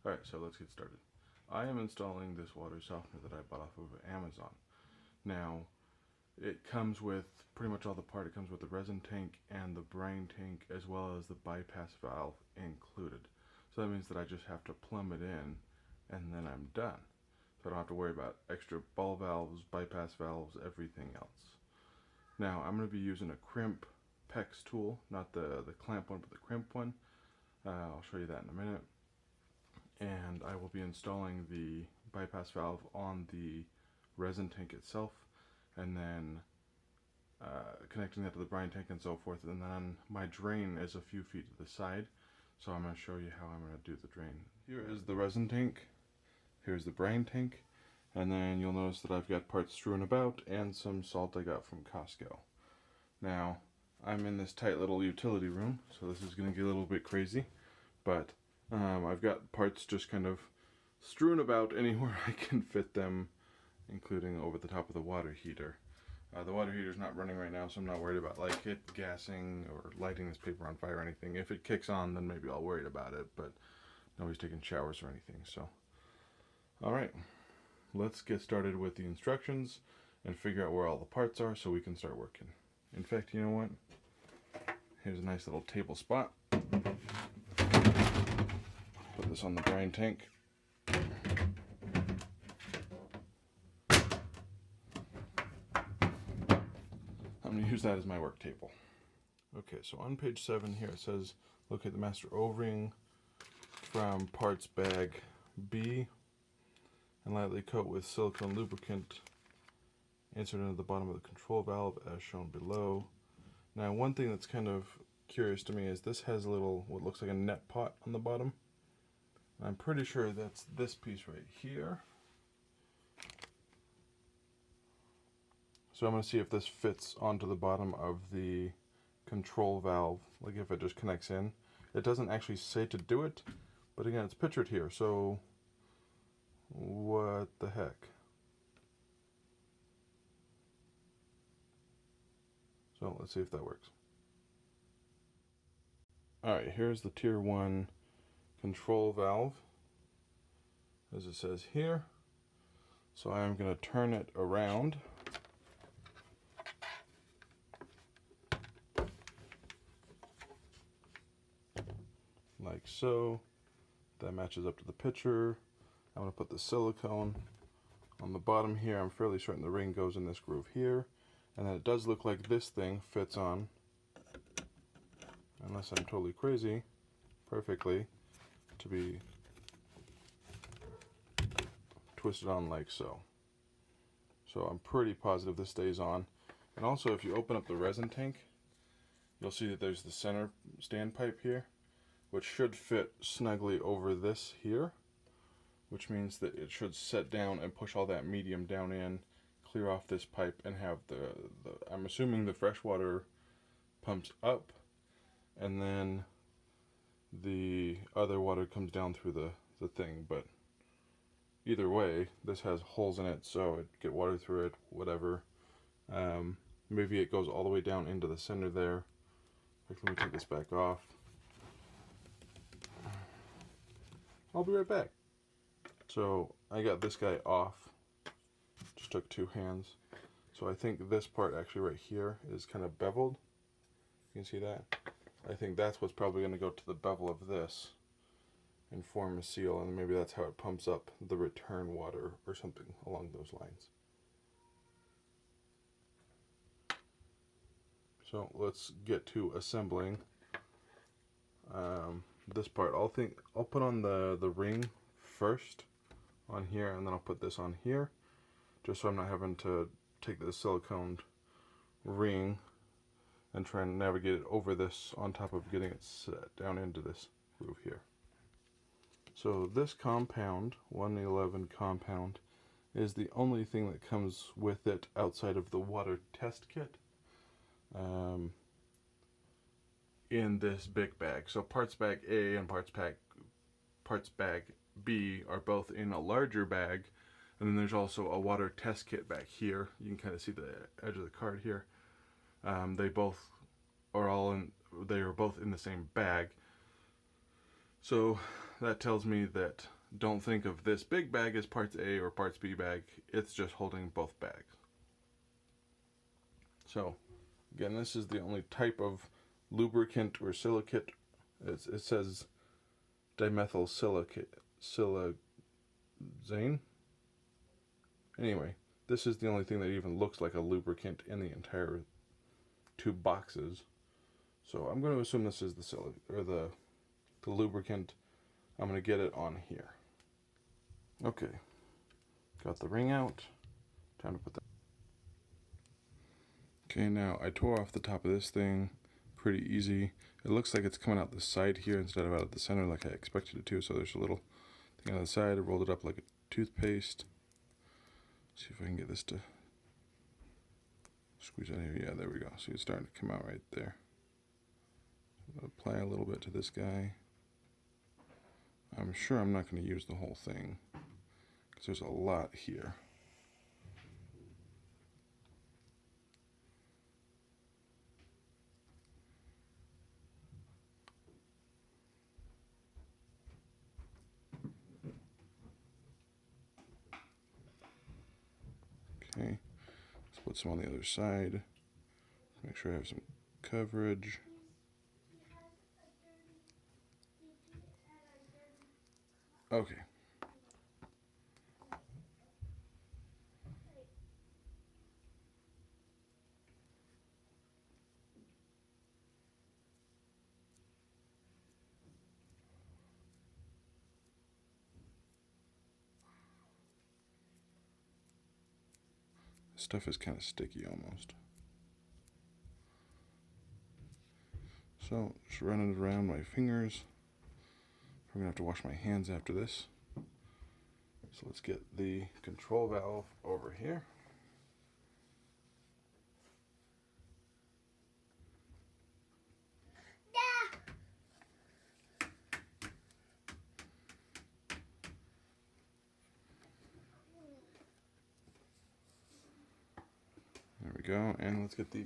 Alright, so let's get started. I am installing this water softener that I bought off of Amazon. Now, it comes with pretty much all the part. It comes with the resin tank and the brine tank, as well as the bypass valve included. So that means that I just have to plumb it in and then I'm done. So I don't have to worry about extra ball valves, bypass valves, everything else. Now, I'm going to be using a crimp PEX tool, not the clamp one, but the crimp one. I'll show you that in a minute. And I will be installing the bypass valve on the resin tank itself, and then connecting that to the brine tank and so forth. And then my drain is a few feet to the side, so I'm going to show you how I'm going to do the drain. Here is the resin tank, here's the brine tank, and then you'll notice that I've got parts strewn about and some salt I got from Costco. Now, I'm in this tight little utility room, so this is going to get a little bit crazy, but I've got parts just kind of strewn about anywhere I can fit them, including over the top of the water heater. The water heater's not running right now, so I'm not worried about like it gassing or lighting this paper on fire or anything. If it kicks on, then maybe I'll worry about it, but nobody's taking showers or anything, so. Alright, let's get started with the instructions and figure out where all the parts are so we can start working. In fact, you know what? Here's a nice little table spot. Put this on the brine tank. I'm going to use that as my work table. Okay, so on page 7 here it says locate the master O-ring from parts bag B and lightly coat with silicone lubricant. Insert into the bottom of the control valve as shown below. Now, one thing that's kind of curious to me is this has a little, what looks like a net pot on the bottom. I'm pretty sure that's this piece right here. So I'm going to see if this fits onto the bottom of the control valve, like if it just connects in. It doesn't actually say to do it, but again, it's pictured here, so what the heck? So let's see if that works. Alright, here's the tier 1 control valve, as it says here. So I'm going to turn it around. Like so. That matches up to the picture. I'm going to put the silicone on the bottom here. I'm fairly certain the ring goes in this groove here. And then it does look like this thing fits on, unless I'm totally crazy, perfectly to be twisted on like so. So I'm pretty positive this stays on. And also, if you open up the resin tank, you'll see that there's the center standpipe here, which should fit snugly over this here, which means that it should set down and push all that medium down in, clear off this pipe, and have the I'm assuming the fresh water pumps up, and then the other water comes down through the thing. But either way, this has holes in it, so it get water through it, whatever. Maybe it goes all the way down into the center there. Let me take this back off. I'll be right back. So I got this guy off. Just took 2 hands. So I think this part actually right here is kind of beveled. You can see that. I think that's what's probably going to go to the bevel of this and form a seal, and maybe that's how it pumps up the return water or something along those lines. So let's get to assembling this part. I'll put on the ring first on here, and then I'll put this on here, just so I'm not having to take the silicone ring and try and navigate it over this on top of getting it set down into this groove here. So this compound, 111 compound, is the only thing that comes with it outside of the water test kit in this big bag. So parts bag A and parts bag B are both in a larger bag, and then there's also a water test kit back here. You can kind of see the edge of the card here. They both are both in the same bag. So that tells me that don't think of this big bag as parts A or parts B bag. It's just holding both bags. So, again, this is the only type of lubricant or silicate. It says dimethyl silazane. Anyway, this is the only thing that even looks like a lubricant in the entire 2 boxes. So I'm going to assume this is the lubricant. I'm going to get it on here. Okay, got the ring out. Time to put that. Okay, now I tore off the top of this thing. Pretty easy. It looks like it's coming out the side here instead of out of the center like I expected it to. So there's a little thing on the side. I rolled it up like a toothpaste. See if I can get this to squeeze out here. Yeah, there we go. See, it's starting to come out right there. I'll apply a little bit to this guy. I'm sure I'm not going to use the whole thing because there's a lot here. Okay, let's put some on the other side. Make sure I have some coverage. Okay. This stuff is kind of sticky almost. So, just running it around my fingers. I'm going to have to wash my hands after this. So let's get the control valve over here. There we go, and let's get the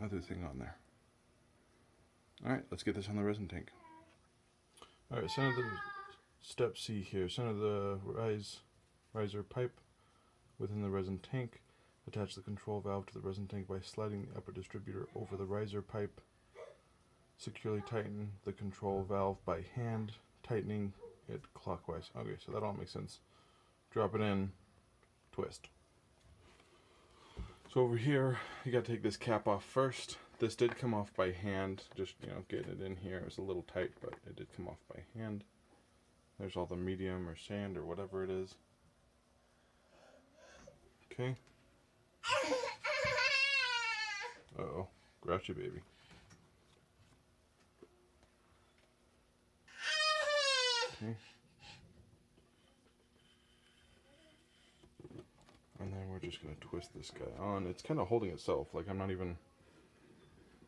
other thing on there. Alright, let's get this on the resin tank. Alright, center the step C here. Center the riser pipe within the resin tank. Attach the control valve to the resin tank by sliding the upper distributor over the riser pipe. Securely tighten the control valve by hand, tightening it clockwise. Okay, so that all makes sense. Drop it in, twist. So over here, you gotta take this cap off first. This did come off by hand, just, getting it in here. It was a little tight, but it did come off by hand. There's all the medium or sand or whatever it is. Okay. Uh-oh, grouchy baby. Okay. And then we're just going to twist this guy on. It's kind of holding itself, like I'm not even,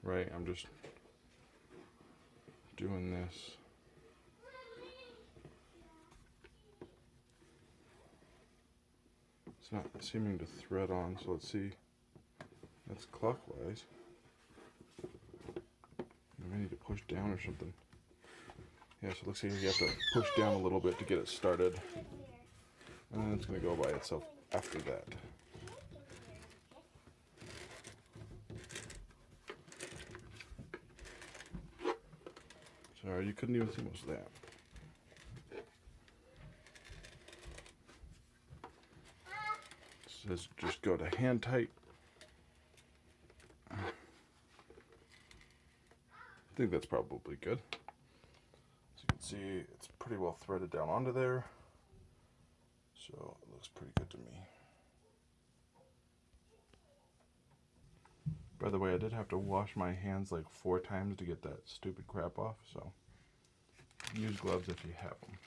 right, I'm just doing this. It's not seeming to thread on, so let's see. That's clockwise. I need to push down or something. Yeah, so it looks like you have to push down a little bit to get it started. And then it's going to go by itself after that. Sorry, you couldn't even see most of that. It says just go to hand tight. I think that's probably good. As you can see, it's pretty well threaded down onto there. So it looks pretty good to me. By the way, I did have to wash my hands like 4 times to get that stupid crap off, so use gloves if you have them.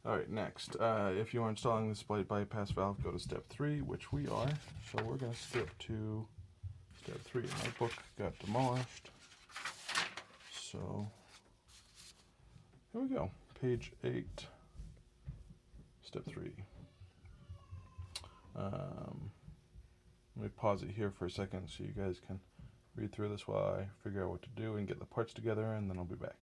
Alright, next, if you are installing the split bypass valve, go to step 3, which we are. So we're going to skip to step 3. My book got demolished. So, here we go. Page 8, step 3. Let me pause it here for a second so you guys can read through this while I figure out what to do and get the parts together, and then I'll be back.